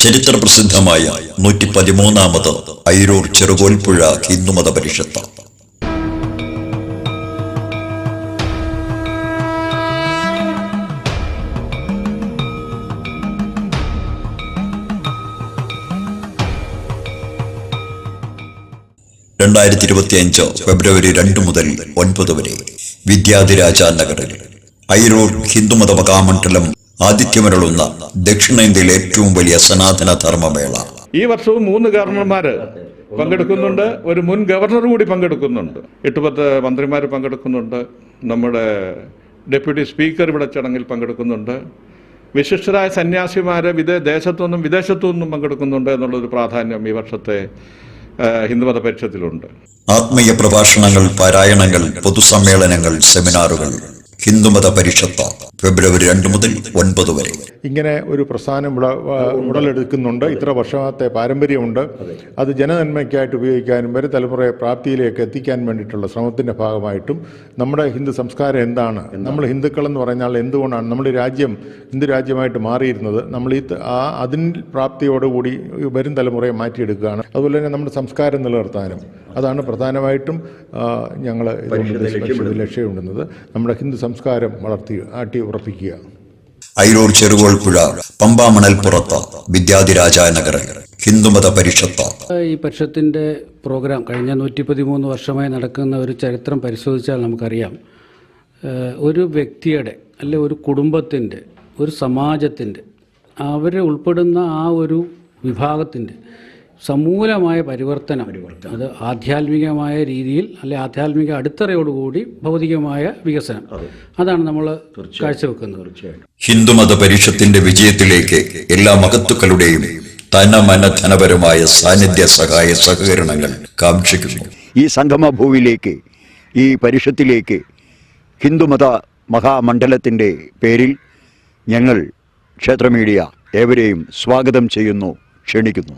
ചരിത്രപ്രസിദ്ധമായ 113ാമത് അയിരൂർ ചെറുകോൽപ്പുഴ ഹിന്ദുമത പരിഷത്ത്. ഫെബ്രുവരി 2 മുതൽ 9 വരെ വിദ്യാധിരാജ നഗറിൽ അയിരൂർ ഹിന്ദുമത മഹാമണ്ഡലം ആതിഥ്യമരുളുന്ന ദക്ഷിണേന്ത്യയിലെ ഏറ്റവും വലിയ സനാതന ധർമ്മമേള. ഈ വർഷവും 3 ഗവർണർമാർ പങ്കെടുക്കുന്നുണ്ട്, ഒരു മുൻ ഗവർണർ കൂടി പങ്കെടുക്കുന്നുണ്ട്, 8-10 മന്ത്രിമാർ പങ്കെടുക്കുന്നുണ്ട്, നമ്മുടെ ഡെപ്യൂട്ടി സ്പീക്കർ ഇവിടെ ചടങ്ങിൽ പങ്കെടുക്കുന്നുണ്ട്, വിശിഷ്ടരായ സന്യാസിമാർ ദേശത്തുനിന്നും വിദേശത്തുനിന്നും പങ്കെടുക്കുന്നുണ്ട് എന്നുള്ളൊരു പ്രാധാന്യം ഈ വർഷത്തെ ഹിന്ദുമത പരിഷത്തിലുണ്ട്. ആത്മീയ പ്രഭാഷണങ്ങൾ, പാരായണങ്ങൾ, പൊതുസമ്മേളനങ്ങൾ, സെമിനാറുകൾ. ഹിന്ദുമത പരിഷത്ത് ഫെബ്രുവരി 2 മുതൽ 9 വരെ. ഇങ്ങനെ ഒരു പ്രസ്ഥാനം ഉടലെടുക്കുന്നുണ്ട്. ഇത്ര വർഷത്തെ പാരമ്പര്യമുണ്ട്. അത് ജനനന്മയ്ക്കായിട്ട് ഉപയോഗിക്കാനും വരും തലമുറയെ പ്രാപ്തിയിലേക്ക് എത്തിക്കാൻ വേണ്ടിയിട്ടുള്ള ശ്രമത്തിൻ്റെ ഭാഗമായിട്ടും നമ്മുടെ ഹിന്ദു സംസ്കാരം എന്താണ്, നമ്മൾ ഹിന്ദുക്കളെന്ന് പറഞ്ഞാൽ എന്തുകൊണ്ടാണ് നമ്മുടെ രാജ്യം ഹിന്ദു രാജ്യമായിട്ട് മാറിയിരുന്നത്, നമ്മൾ അതിൻ പ്രാപ്തിയോടുകൂടി വരും തലമുറയെ മാറ്റിയെടുക്കുകയാണ്. അതുപോലെ തന്നെ നമ്മുടെ സംസ്കാരം നിലനിർത്താനും അതാണ് പ്രധാനമായിട്ടും ഞങ്ങൾ ലക്ഷ്യമിടുന്നത്. നമ്മുടെ ഹിന്ദു സംസ്കാരം ആട്ടി ഉറപ്പിക്കുക. അയിരൂർ ചെറുകോൽപ്പുഴ പമ്പാ മണൽപ്പുറത്ത് വിദ്യാധിരാജ നഗർ ഹിന്ദുമത പരിഷത്ത്. ഈ പരിഷത്തിൻ്റെ പ്രോഗ്രാം കഴിഞ്ഞ 113 വർഷമായി നടക്കുന്ന ഒരു ചരിത്രം പരിശോധിച്ചാൽ നമുക്കറിയാം, ഒരു വ്യക്തിയുടെ അല്ലെ ഒരു കുടുംബത്തിൻ്റെ, ഒരു സമാജത്തിൻ്റെ, അവരെ ഉൾപ്പെടുന്ന ആ ഒരു വിഭാഗത്തിൻ്റെ സമൂലമായ പരിവർത്തനം, അത് ആധ്യാത്മികമായ രീതിയിൽ അല്ലെ ആധ്യാത്മിക അടിത്തറയോടുകൂടി ഭൗതികമായ വികസനം, അതാണ് നമ്മൾ കാഴ്ചവെക്കുന്നത്. ഹിന്ദുമത പരിഷത്തിന്റെ വിജയത്തിലേക്ക് എല്ലാ മഹത്തുക്കളുടെയും ധനപരമായ സാന്നിധ്യ സഹായ സഹകരണങ്ങൾ കാക്ഷിക്കുന്നു. ഈ സംഗമഭൂവിലേക്ക്, ഈ പരിഷത്തിലേക്ക് ഹിന്ദുമത മഹാമണ്ഡലത്തിൻ്റെ പേരിൽ ഞങ്ങൾ ക്ഷേത്ര മീഡിയ ഏവരെയും സ്വാഗതം ചെയ്യുന്നു, ക്ഷണിക്കുന്നു.